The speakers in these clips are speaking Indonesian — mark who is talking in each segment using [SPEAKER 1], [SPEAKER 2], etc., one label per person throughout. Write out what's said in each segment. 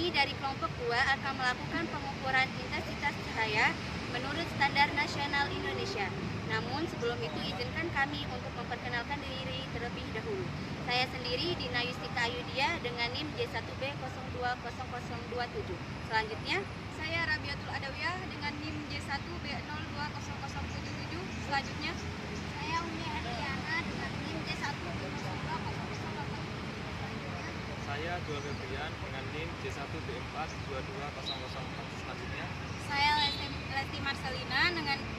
[SPEAKER 1] Kami dari kelompok 2 akan melakukan pengukuran intensitas cahaya menurut standar nasional Indonesia. Namun sebelum itu izinkan kami untuk memperkenalkan diri terlebih dahulu. Saya sendiri Dina Yustika Ayudia dengan NIM J1B020027. Selanjutnya, saya Rabiatul Adawiyah dengan NIM J1B020077. Selanjutnya, saya Umi Adriana dengan NIM J1B020027.
[SPEAKER 2] Saya Dua Febrian dengan NIM J1B4220004. Selanjutnya,
[SPEAKER 1] saya Lesti Marcelina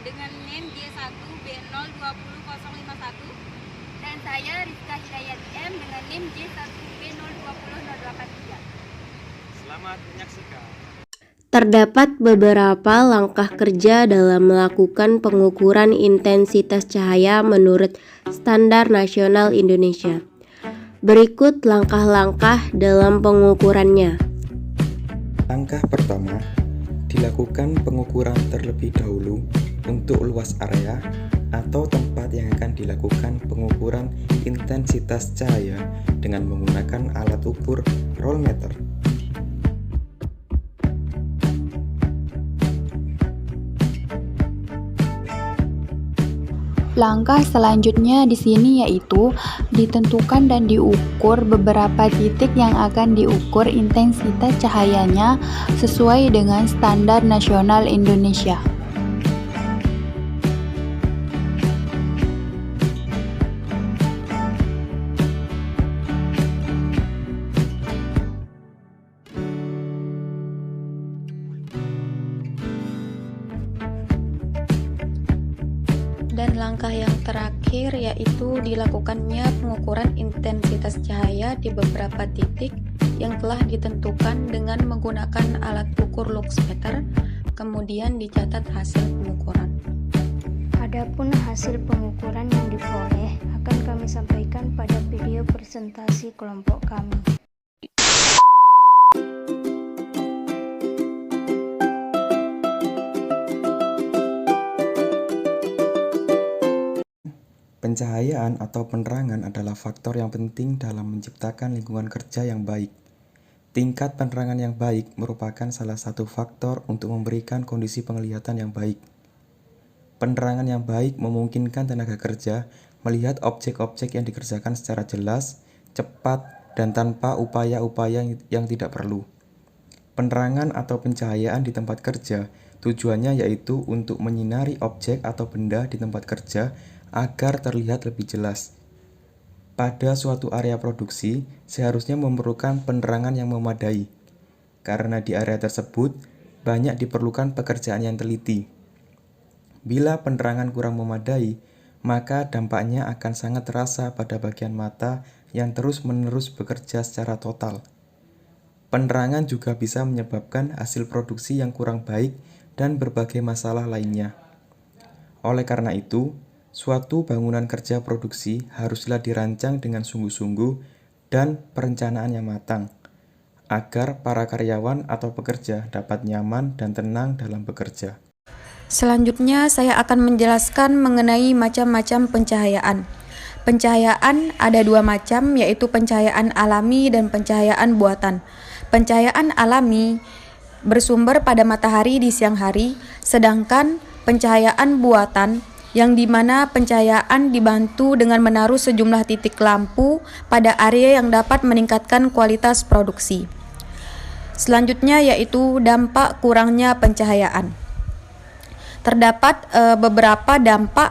[SPEAKER 1] dengan NIM J1B020051. Dan saya Rizka Hidayat M dengan NIM J1B020083.
[SPEAKER 2] selamat menyaksikan.
[SPEAKER 3] Terdapat beberapa langkah kerja dalam melakukan pengukuran intensitas cahaya menurut Standar Nasional Indonesia. Berikut langkah-langkah dalam pengukurannya.
[SPEAKER 4] Langkah pertama, dilakukan pengukuran terlebih dahulu untuk luas area atau tempat yang akan dilakukan pengukuran intensitas cahaya dengan menggunakan alat ukur rolmeter.
[SPEAKER 5] Langkah selanjutnya di sini yaitu ditentukan dan diukur beberapa titik yang akan diukur intensitas cahayanya sesuai dengan standar nasional Indonesia. Dan langkah yang terakhir yaitu dilakukannya pengukuran intensitas cahaya di beberapa titik yang telah ditentukan dengan menggunakan alat ukur luxmeter, kemudian dicatat hasil pengukuran.
[SPEAKER 6] Adapun hasil pengukuran yang diperoleh akan kami sampaikan pada video presentasi kelompok kami.
[SPEAKER 4] Pencahayaan atau penerangan adalah faktor yang penting dalam menciptakan lingkungan kerja yang baik. Tingkat penerangan yang baik merupakan salah satu faktor untuk memberikan kondisi penglihatan yang baik. Penerangan yang baik memungkinkan tenaga kerja melihat objek-objek yang dikerjakan secara jelas, cepat, dan tanpa upaya-upaya yang tidak perlu. Penerangan atau pencahayaan di tempat kerja tujuannya yaitu untuk menyinari objek atau benda di tempat kerja agar terlihat lebih jelas. Pada suatu area produksi, seharusnya memerlukan penerangan yang memadai, karena di area tersebut banyak diperlukan pekerjaan yang teliti. Bila penerangan kurang memadai, maka dampaknya akan sangat terasa pada bagian mata yang terus-menerus bekerja secara total. Penerangan juga bisa menyebabkan hasil produksi yang kurang baik dan berbagai masalah lainnya. Oleh karena itu, suatu bangunan kerja produksi haruslah dirancang dengan sungguh-sungguh dan perencanaan yang matang, agar para karyawan atau pekerja dapat nyaman dan tenang dalam bekerja.
[SPEAKER 5] Selanjutnya saya akan menjelaskan mengenai macam-macam pencahayaan. Pencahayaan ada dua macam, yaitu pencahayaan alami dan pencahayaan buatan. Pencahayaan alami bersumber pada matahari di siang hari, sedangkan pencahayaan buatan yang dimana pencahayaan dibantu dengan menaruh sejumlah titik lampu pada area yang dapat meningkatkan kualitas produksi. Selanjutnya yaitu dampak kurangnya pencahayaan. Terdapat beberapa dampak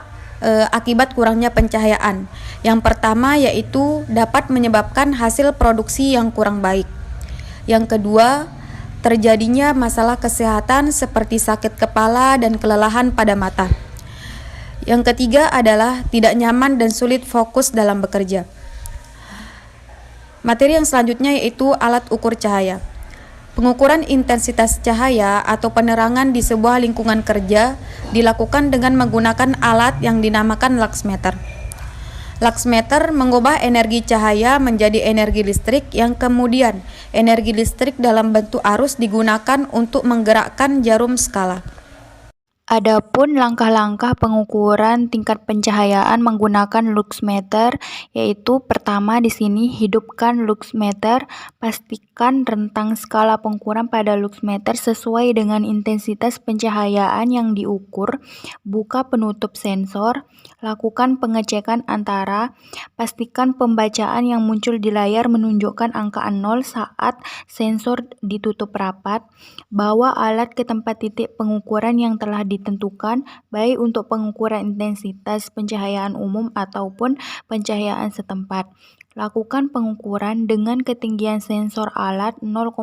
[SPEAKER 5] akibat kurangnya pencahayaan. Yang pertama yaitu dapat menyebabkan hasil produksi yang kurang baik. Yang kedua, terjadinya masalah kesehatan seperti sakit kepala dan kelelahan pada mata. Yang ketiga adalah tidak nyaman dan sulit fokus dalam bekerja. Materi yang selanjutnya yaitu alat ukur cahaya. Pengukuran intensitas cahaya atau penerangan di sebuah lingkungan kerja dilakukan dengan menggunakan alat yang dinamakan luxmeter. Luxmeter mengubah energi cahaya menjadi energi listrik yang kemudian energi listrik dalam bentuk arus digunakan untuk menggerakkan jarum skala. Adapun langkah-langkah pengukuran tingkat pencahayaan menggunakan luxmeter, yaitu pertama di sini hidupkan luxmeter, pastikan rentang skala pengukuran pada luxmeter sesuai dengan intensitas pencahayaan yang diukur, buka penutup sensor, lakukan pengecekan antara, pastikan pembacaan yang muncul di layar menunjukkan angka 0 saat sensor ditutup rapat, bawa alat ke tempat titik pengukuran yang telah ditentukan, baik untuk pengukuran intensitas pencahayaan umum ataupun pencahayaan setempat. Lakukan pengukuran dengan ketinggian sensor alat 0,8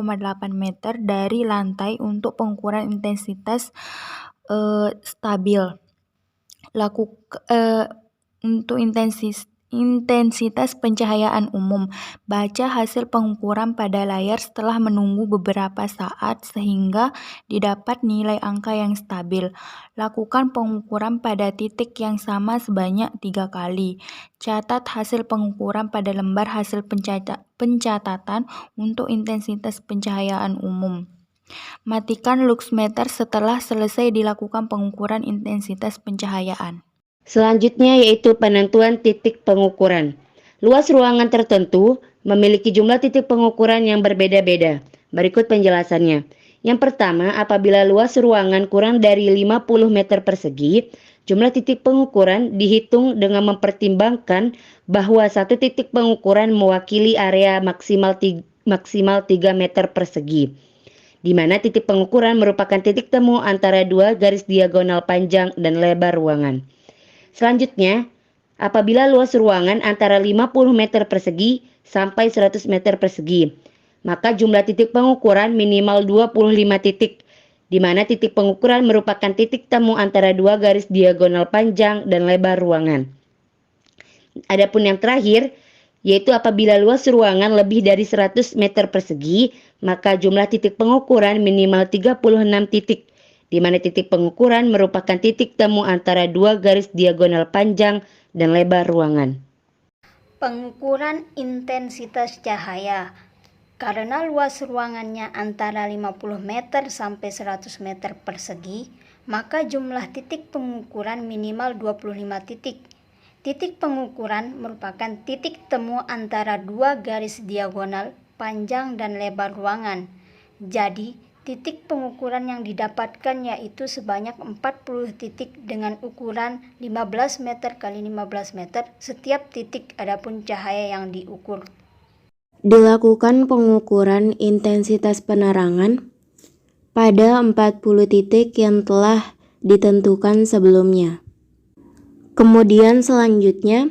[SPEAKER 5] meter dari lantai untuk pengukuran intensitas stabil. Untuk intensitas pencahayaan umum, baca hasil pengukuran pada layar setelah menunggu beberapa saat sehingga didapat nilai angka yang stabil. Lakukan pengukuran pada titik yang sama sebanyak 3 kali. Catat hasil pengukuran pada lembar hasil pencatatan untuk intensitas pencahayaan umum. Matikan luxmeter setelah selesai dilakukan pengukuran intensitas pencahayaan.
[SPEAKER 7] Selanjutnya yaitu penentuan titik pengukuran. Luas ruangan tertentu memiliki jumlah titik pengukuran yang berbeda-beda. Berikut penjelasannya. Yang pertama, apabila luas ruangan kurang dari 50 meter persegi, jumlah titik pengukuran dihitung dengan mempertimbangkan bahwa satu titik pengukuran mewakili area maksimal 3 meter persegi, di mana titik pengukuran merupakan titik temu antara dua garis diagonal panjang dan lebar ruangan. Selanjutnya, apabila luas ruangan antara 50 meter persegi sampai 100 meter persegi, maka jumlah titik pengukuran minimal 25 titik, di mana titik pengukuran merupakan titik temu antara dua garis diagonal panjang dan lebar ruangan. Adapun yang terakhir, yaitu apabila luas ruangan lebih dari 100 meter persegi, maka jumlah titik pengukuran minimal 36 titik, di mana titik pengukuran merupakan titik temu antara dua garis diagonal panjang dan lebar ruangan.
[SPEAKER 6] Pengukuran intensitas cahaya. Karena luas ruangannya antara 50 meter sampai 100 meter persegi, maka jumlah titik pengukuran minimal 25 titik. Titik pengukuran merupakan titik temu antara dua garis diagonal panjang dan lebar ruangan. Jadi, titik pengukuran yang didapatkan yaitu sebanyak 40 titik dengan ukuran 15 meter x 15 meter setiap titik, adapun cahaya yang diukur.
[SPEAKER 3] Dilakukan pengukuran intensitas penerangan pada 40 titik yang telah ditentukan sebelumnya. Kemudian selanjutnya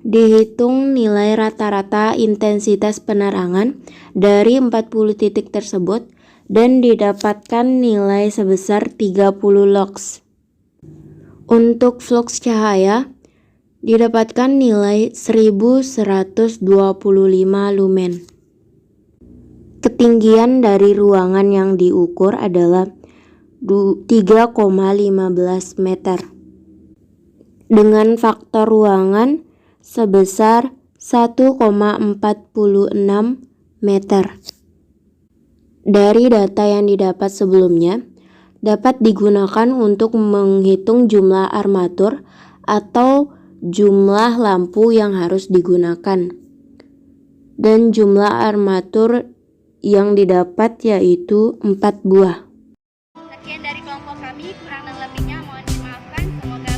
[SPEAKER 3] dihitung nilai rata-rata intensitas penerangan dari 40 titik tersebut dan didapatkan nilai sebesar 30 lux. Untuk flux cahaya didapatkan nilai 1125 lumen. Ketinggian dari ruangan yang diukur adalah 3,15 meter. Dengan faktor ruangan sebesar 1,46 meter. Dari data yang didapat sebelumnya, dapat digunakan untuk menghitung jumlah armatur atau jumlah lampu yang harus digunakan. Dan jumlah armatur yang didapat yaitu 4 buah.
[SPEAKER 1] Sekian dari kelompok kami, kurang dan lebihnya mohon dimaafkan. Semoga